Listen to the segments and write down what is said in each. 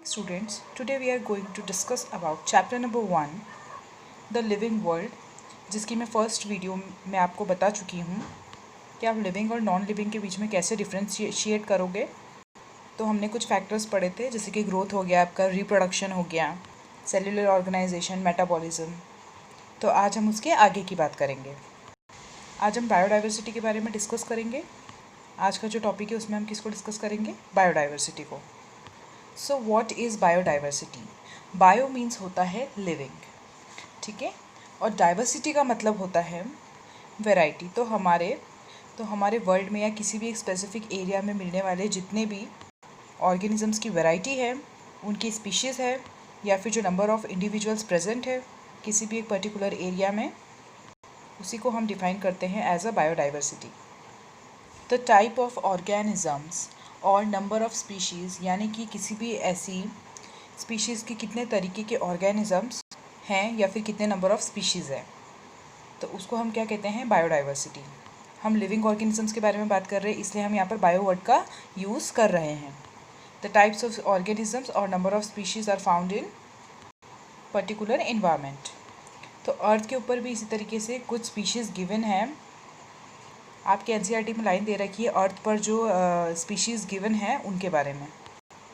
Students, today we are going to discuss about chapter number 1, the living world, जिसकी मैं first video में आपको बता चुकी हूँ कि आप लिविंग और नॉन लिविंग के बीच में कैसे डिफ्रेंशिएट करोगे। तो हमने कुछ फैक्टर्स पढ़े थे, जैसे कि ग्रोथ हो गया, आपका रिप्रोडक्शन हो गया, सेल्युलर ऑर्गेनाइजेशन, मेटाबॉलिज्म। तो आज हम उसके आगे की बात करेंगे। आज हम बायोडाइवर्सिटी के बारे में डिस्कस करेंगे। आज का जो टॉपिक है उसमें हम किसको डिस्कस करेंगे? बायोडाइवर्सिटी को। So what is biodiversity? Bio means होता है लिविंग, ठीक है, और डाइवर्सिटी का मतलब होता है वैरायटी। तो हमारे वर्ल्ड में या किसी भी एक स्पेसिफिक एरिया में मिलने वाले जितने भी ऑर्गेनिजम्स की वैरायटी है, उनकी स्पीशीज़ है, या फिर जो नंबर ऑफ़ इंडिविजुअल्स प्रेजेंट है किसी भी एक पर्टिकुलर एरिया में, उसी को हम डिफाइन करते हैं as a biodiversity. The type of organisms और नंबर ऑफ़ स्पीशीज़, यानी कि किसी भी ऐसी स्पीशीज़ के कितने तरीके के ऑर्गेनिजम्स हैं या फिर कितने नंबर ऑफ़ स्पीशीज़ हैं, तो उसको हम क्या कहते हैं? बायोडाइवर्सिटी। हम लिविंग ऑर्गेनिजम्स के बारे में बात कर रहे हैं, इसलिए हम यहाँ पर बायो वर्ड का यूज़ कर रहे हैं। द टाइप्स ऑफ ऑर्गेनिजम्स और number of species are found in particular environment. तो अर्थ के ऊपर भी इसी तरीके से कुछ स्पीशीज़ गिवन है। आपके एनसीईआरटी में लाइन दे रखी है अर्थ पर जो स्पीशीज़ गिवन है उनके बारे में।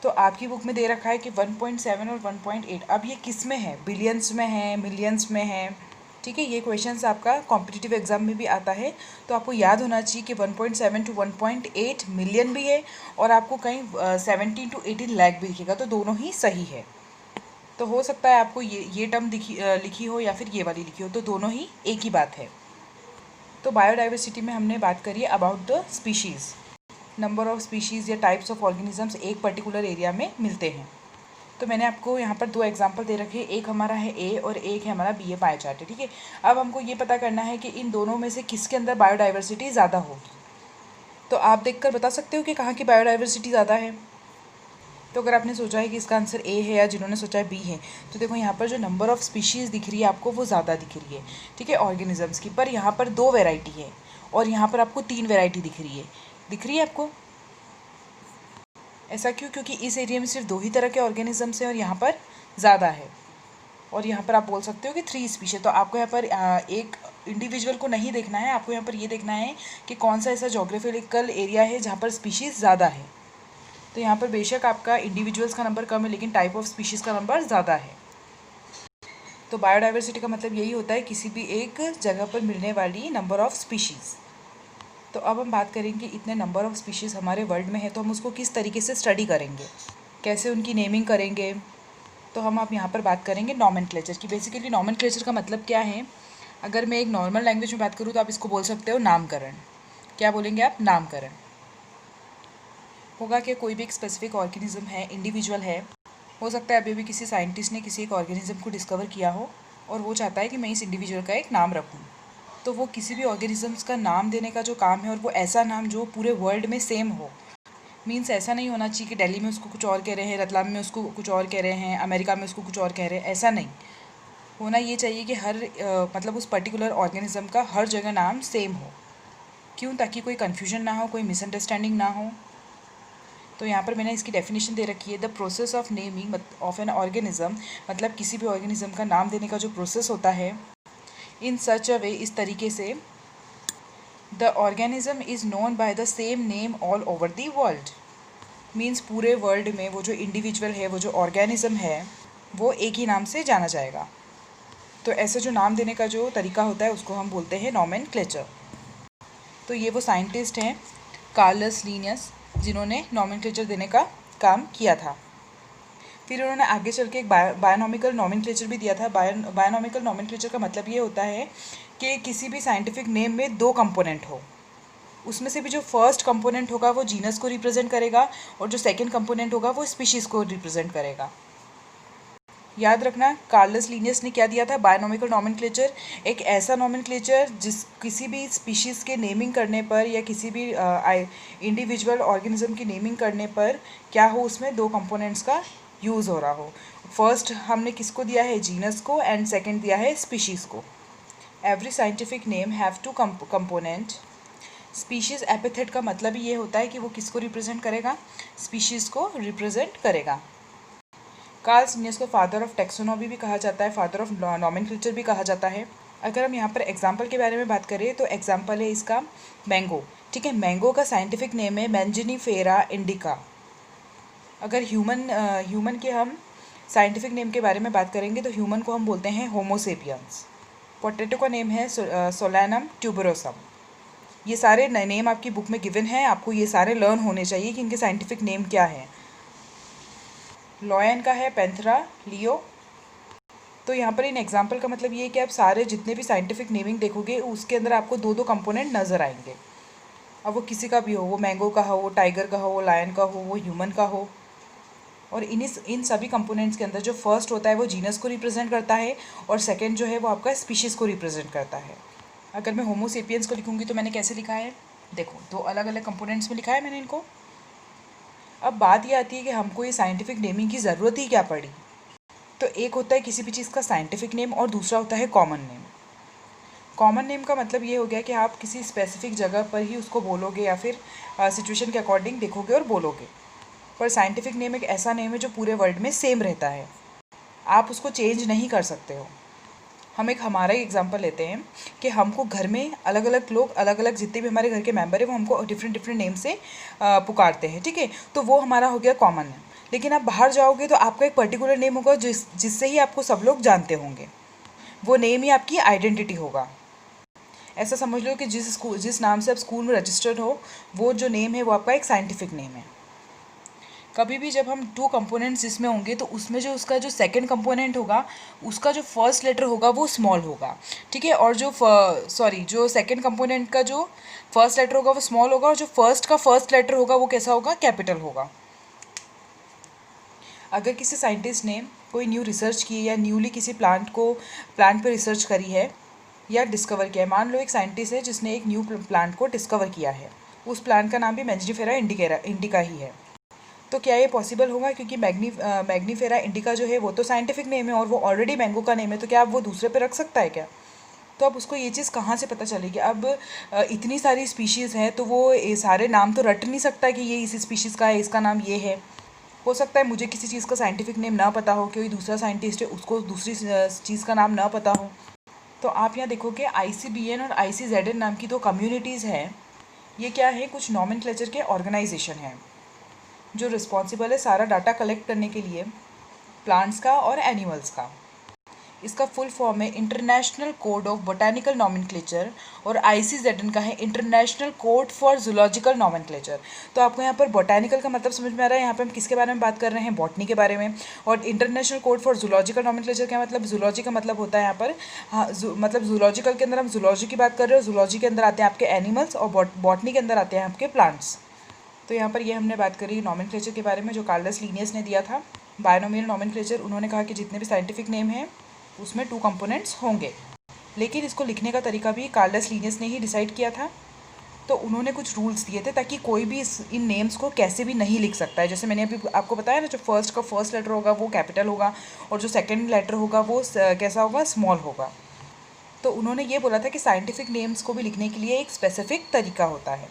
तो आपकी बुक में दे रखा है कि 1.7 और 1.8। अब ये किस में है? बिलियंस में है, मिलियंस में है, ठीक है। ये क्वेश्चंस आपका कॉम्पिटिटिव एग्जाम में भी आता है, तो आपको याद होना चाहिए कि 1.7 टू 1.8 मिलियन भी है, और आपको कहीं 17 टू 18 लाख भी दिखेगा, तो दोनों ही सही है। तो हो सकता है आपको ये टर्म लिखी हो या फिर ये वाली लिखी हो, तो दोनों ही एक ही बात है। तो बायोडाइवर्सिटी में हमने बात करी about the species. Number of species या टाइप्स ऑफ ऑर्गेनिजम्स एक पर्टिकुलर एरिया में मिलते हैं। तो मैंने आपको यहाँ पर दो एग्जांपल दे रखे हैं, एक हमारा है ए और एक है हमारा बी ए पाई चार्ट है, ठीक है। अब हमको ये पता करना है कि इन दोनों में से किसके अंदर बायोडाइवर्सिटी ज़्यादा होगी। तो आप देखकर बता सकते हो कि कहाँ की बायोडाइवर्सिटी ज़्यादा है। तो अगर आपने सोचा है कि इसका आंसर ए है या जिन्होंने सोचा है बी है, तो देखो यहाँ पर जो नंबर ऑफ़ स्पीशीज़ दिख रही है आपको, वो ज़्यादा दिख रही है, ठीक है, ऑर्गेनिजम्स की। पर यहाँ पर 2 वेराइटी है और यहाँ पर आपको 3 वेराइटी दिख रही है आपको। ऐसा क्यों? क्योंकि इस एरिया में सिर्फ 2 ही तरह के ऑर्गेनिजम्स हैं और यहाँ पर ज़्यादा है, और यहाँ पर आप बोल सकते हो कि 3 स्पीशीज। तो आपको यहाँ पर एक इंडिविजुअल को नहीं देखना है, आपको यहाँ पर ये देखना है कि कौन सा ऐसा जोग्राफिकल एरिया है जहाँ पर स्पीशीज़ ज़्यादा है। तो यहाँ पर बेशक आपका इंडिविजुअल्स का नंबर कम है, लेकिन टाइप ऑफ स्पीशीज़ का नंबर ज़्यादा है। तो बायोडाइवर्सिटी का मतलब यही होता है किसी भी एक जगह पर मिलने वाली नंबर ऑफ़ स्पीशीज़। तो अब हम बात करेंगे इतने नंबर ऑफ़ स्पीशीज़ हमारे वर्ल्ड में है, तो हम उसको किस तरीके से स्टडी करेंगे, कैसे उनकी नेमिंग करेंगे। तो हम अब यहाँ पर बात करेंगे नॉमेनक्लेचर की। बेसिकली नॉमेनक्लेचर का मतलब क्या है? अगर मैं एक नॉर्मल लैंग्वेज में बात करूँ तो आप इसको बोल सकते हो नामकरण। क्या बोलेंगे आप? नामकरण। होगा कि कोई भी एक स्पेसिफिक ऑर्गेनिज्म है, इंडिविजुअल है, हो सकता है अभी भी किसी साइंटिस्ट ने किसी एक ऑर्गेनिज्म को डिस्कवर किया हो और वो चाहता है कि मैं इस इंडिविजुअल का एक नाम रखूँ। तो वो किसी भी ऑर्गेनिजम्स का नाम देने का जो काम है, और वो ऐसा नाम जो पूरे वर्ल्ड में सेम हो। मीन्स ऐसा नहीं होना चाहिए कि दिल्ली में उसको कुछ और कह रहे हैं, रतलाम में उसको कुछ और कह रहे हैं, अमेरिका में उसको कुछ और कह रहे हैं, ऐसा नहीं होना। ये चाहिए कि हर मतलब उस पर्टिकुलर ऑर्गेनिज्म का हर जगह नाम सेम हो। क्यों? ताकि कोई कन्फ्यूजन ना हो, कोई मिसअंडरस्टैंडिंग ना हो। तो यहाँ पर मैंने इसकी डेफिनेशन दे रखी है, the process of naming of an organism, मतलब किसी भी ऑर्गेनिज्म का नाम देने का जो प्रोसेस होता है, इन सच अ वे, इस तरीके से, the organism is known by the same name all over the world. Means पूरे वर्ल्ड में वो जो इंडिविजुअल है, वो जो ऑर्गेनिज्म है, वो एक ही नाम से जाना जाएगा। तो ऐसे जो नाम देने का जो तरीका होता है उसको हम बोलते हैं नॉमेनक्लेचर। तो ये वो साइंटिस्ट हैं कार्लस लिनियस, जिन्होंने नॉमेनक्लेचर देने का काम किया था। फिर उन्होंने आगे चल के एक बायोनॉमिकल नॉमेनक्लेचर भी दिया था। बायोनॉमिकल नॉमेनक्लेचर का मतलब ये होता है कि किसी भी साइंटिफिक नेम में 2 कंपोनेंट हो, उसमें से भी जो फर्स्ट कंपोनेंट होगा वो जीनस को रिप्रेजेंट करेगा, और जो सेकंड कंपोनेंट होगा वो स्पीशीज़ को रिप्रेजेंट करेगा। याद रखना, कार्लस लिनियस ने क्या दिया था? बायोनॉमिकल नॉमेनक्लेचर। एक ऐसा नॉमेनक्लेचर जिस किसी भी स्पीशीज़ के नेमिंग करने पर या किसी भी इंडिविजुअल ऑर्गेनिज्म की नेमिंग करने पर क्या हो, उसमें 2 कंपोनेंट्स का यूज़ हो रहा हो। फर्स्ट हमने किसको दिया है? जीनस को, एंड सेकेंड दिया है स्पीशीज़ को। Every scientific name have 2 component. Species epithet का मतलब ही ये होता है कि वो किसको रिप्रेजेंट करेगा? स्पीशीज़ को रिप्रेजेंट करेगा। कार्ल लिनियस को फादर ऑफ टेक्सोनॉमी भी कहा जाता है, फादर ऑफ नॉमेनक्लेचर भी कहा जाता है। अगर हम यहाँ पर एग्जाम्पल के बारे में बात करें तो एग्जाम्पल है इसका मैंगो। ठीक है, मैंगो का साइंटिफिक नेम है मैंजिनीफेरा इंडिका। अगर ह्यूमन के हम साइंटिफिक नेम के बारे में बात करेंगे तो ह्यूमन को हम बोलते हैं होमोसेपियंस। पोटैटो का नेम है सोलैनम ट्यूबरोसम। ये सारे नेम आपकी बुक में गिवन है, आपको ये सारे लर्न होने चाहिए कि इनके साइंटिफिक नेम क्या है। लॉयन का है पैंथेरा लियो। तो यहाँ पर इन एग्जाम्पल का मतलब ये है कि आप सारे जितने भी साइंटिफिक नेमिंग देखोगे उसके अंदर आपको दो दो कंपोनेंट नज़र आएंगे। अब वो किसी का भी हो, वो मैंगो का हो, वो टाइगर का हो, वो लायन का हो, वो ह्यूमन का हो। और इन सभी कंपोनेंट्स के अंदर जो फर्स्ट होता है वो जीनस को रिप्रेजेंट करता है और सेकंड जो है वो आपका स्पीशीज़ को रिप्रेजेंट करता है। अगर मैं होमोसेपियंस को लिखूँगी तो मैंने कैसे लिखा है, देखो दो अलग अलग कंपोनेंट्स में लिखा है मैंने इनको। अब बात ये आती है कि हमको ये साइंटिफिक नेमिंग की ज़रूरत ही क्या पड़ी। तो एक होता है किसी भी चीज़ का साइंटिफिक नेम और दूसरा होता है कॉमन नेम। कॉमन नेम का मतलब ये हो गया कि आप किसी स्पेसिफिक जगह पर ही उसको बोलोगे या फिर सिचुएशन के अकॉर्डिंग देखोगे और बोलोगे। पर साइंटिफिक नेम एक ऐसा नेम है जो पूरे वर्ल्ड में सेम रहता है, आप उसको चेंज नहीं कर सकते हो। हम एक हमारा ही एग्जांपल लेते हैं कि हमको घर में अलग अलग लोग, अलग अलग जितने भी हमारे घर के मेंबर हैं वो हमको डिफरेंट डिफरेंट नेम से पुकारते हैं। ठीक है, तो वो हमारा हो गया कॉमन नेम। लेकिन आप बाहर जाओगे तो आपका एक पर्टिकुलर नेम होगा जिससे ही आपको सब लोग जानते होंगे, वो नेम ही आपकी आइडेंटिटी होगा। ऐसा समझ लो कि जिस नाम से आप स्कूल में रजिस्टर्ड हो वो जो नेम है वो आपका एक साइंटिफिक नेम है। कभी भी जब हम टू कंपोनेंट्स इसमें होंगे तो उसमें जो उसका जो सेकंड कंपोनेंट होगा उसका जो फर्स्ट लेटर होगा वो स्मॉल होगा। ठीक है, और जो सेकंड कंपोनेंट का जो फर्स्ट लेटर होगा वो स्मॉल होगा और जो फर्स्ट का फर्स्ट लेटर होगा वो कैसा होगा, कैपिटल होगा। अगर किसी साइंटिस्ट ने कोई न्यू रिसर्च की है या न्यूली किसी प्लांट पे रिसर्च करी है या डिस्कवर किया है, मान लो एक साइंटिस्ट है जिसने एक न्यू प्लांट को डिस्कवर किया है, उस प्लांट का नाम भी मैंजिनीफेरा इंडिका ही है, तो क्या ये पॉसिबल होगा? क्योंकि मैग्नीफेरा इंडिका जो है वो तो साइंटिफिक नेम है और वो ऑलरेडी मैंगो का नेम है, तो क्या आप वो दूसरे पे रख सकता है क्या? तो अब उसको ये चीज़ कहाँ से पता चलेगी? अब इतनी सारी स्पीशीज़ हैं तो वो ये सारे नाम तो रट नहीं सकता कि ये इस स्पीशीज़ का है, इसका नाम ये है। हो सकता है मुझे किसी चीज़ का साइंटिफिक नेम ना पता हो, कोई दूसरा साइंटिस्ट है उसको दूसरी चीज़ का नाम ना पता हो। तो आप यहाँ देखोगे ICBN और ICZN नाम की दो कम्युनिटीज़ हैं। ये क्या है? कुछ नॉमेनक्लेचर के ऑर्गेनाइजेशन हैं जो रिस्पॉन्सिबल है सारा डाटा कलेक्ट करने के लिए प्लांट्स का और एनिमल्स का। इसका फुल फॉर्म है international code of botanical nomenclature और ICZN का है international code for zoological nomenclature. तो आपको यहाँ पर बोटानिकल का मतलब समझ में आ रहा है, यहाँ पे हम किसके बारे में बात कर रहे हैं? बॉटनी के बारे में। और international code for zoological nomenclature क्या मतलब? जूलॉजी का मतलब होता है यहाँ पर मतलब जूलॉजिकल के अंदर हम जूलॉजी की बात कर रहे हो, जूलॉजी के अंदर आते हैं आपके एनिमल्स और बॉटनी के अंदर आते हैं आपके प्लांट्स। तो यहाँ पर ये हमने बात करी नॉमेनक्लेचर के बारे में जो कार्लस लिनियस ने दिया था, बायनोमियल नॉमेनक्लेचर। उन्होंने कहा कि जितने भी साइंटिफिक नेम हैं उसमें टू कंपोनेंट्स होंगे, लेकिन इसको लिखने का तरीका भी कार्लस लिनियस ने ही डिसाइड किया था। तो उन्होंने कुछ रूल्स दिए थे ताकि कोई भी इन नेम्स को कैसे भी नहीं लिख सकता है। जैसे मैंने अभी आपको बताया ना, जो फर्स्ट का फर्स्ट लेटर होगा वो कैपिटल होगा और जो सेकेंड लेटर होगा वो कैसा होगा, स्मॉल होगा। तो उन्होंने ये बोला था कि साइंटिफिक नेम्स को भी लिखने के लिए एक स्पेसिफिक तरीका होता है।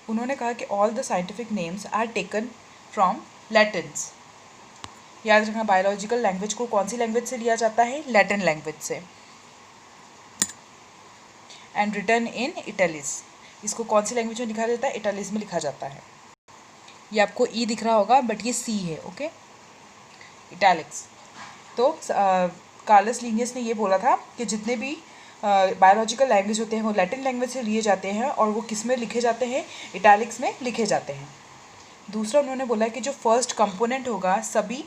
उन्होंने कहा कि all the scientific names are taken from Latins. याद रखना, बायोलॉजिकल लैंग्वेज को कौन सी लैंग्वेज से लिया जाता है? लैटिन लैंग्वेज से। And written in italics. इसको कौन सी लैंग्वेज में लिखा जाता है? इटैलिक्स में लिखा जाता है। ये आपको ई दिख रहा होगा बट ये सी है, ओके, इटैलिक्स। तो कार्लस लिनियस ने ये बोला था कि जितने भी बायोलॉजिकल लैंग्वेज होते हैं वो लैटिन लैंग्वेज से लिए जाते हैं और वो किस में लिखे जाते हैं? इटैलिक्स में लिखे जाते हैं। दूसरा उन्होंने बोला कि जो फर्स्ट कंपोनेंट होगा सभी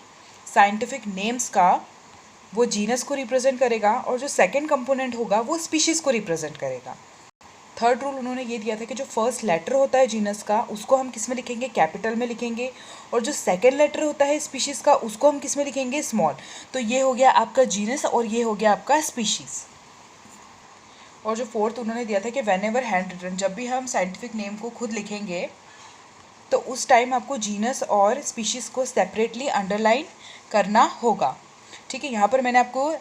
साइंटिफिक नेम्स का वो जीनस को रिप्रेजेंट करेगा और जो सेकंड कंपोनेंट होगा वो स्पीशीज़ को रिप्रेजेंट करेगा। थर्ड रूल उन्होंने ये दिया था कि जो फर्स्ट लेटर होता है जीनस का उसको हम किस में लिखेंगे? कैपिटल में लिखेंगे, और जो सेकंड लेटर होता है स्पीशीज़ का उसको हम किस में लिखेंगे? स्मॉल। तो ये हो गया आपका जीनस और ये हो गया आपका स्पीशीज़। और जो फोर्थ उन्होंने दिया था कि वेन एवर हैंड रिटन, जब भी हम साइंटिफिक नेम को खुद लिखेंगे तो उस टाइम आपको जीनस और स्पीशीज़ को सेपरेटली अंडरलाइन करना होगा। ठीक है, यहाँ पर मैंने आपको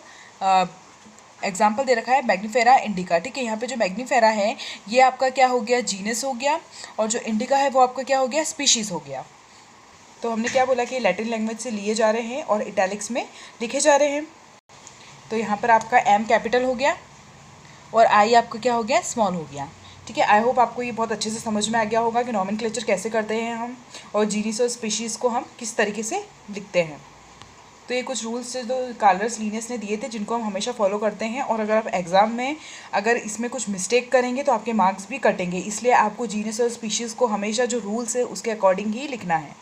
एग्जाम्पल दे रखा है मैग्नीफेरा इंडिका। ठीक है, यहाँ पे जो मैग्नीफेरा है ये आपका क्या हो गया? जीनस हो गया, और जो इंडिका है वो आपका क्या हो गया? स्पीशीज़ हो गया। तो हमने क्या बोला कि लैटिन लैंग्वेज से लिए जा रहे हैं और इटैलिक्स में लिखे जा रहे हैं। तो यहाँ पर आपका एम कैपिटल हो गया और आई आपका क्या हो गया, स्मॉल हो गया। ठीक है, आई होप आपको ये बहुत अच्छे से समझ में आ गया होगा कि नॉमेनक्लेचर कैसे करते हैं हम और जीनस और स्पीशीज़ को हम किस तरीके से लिखते हैं। तो ये कुछ रूल्स जो कार्लस लिनियस ने दिए थे जिनको हम हमेशा फॉलो करते हैं, और अगर आप एग्ज़ाम में अगर इसमें कुछ मिस्टेक करेंगे तो आपके मार्क्स भी कटेंगे, इसलिए आपको जीनस और स्पीशीज़ को हमेशा जो रूल्स है उसके अकॉर्डिंग ही लिखना है।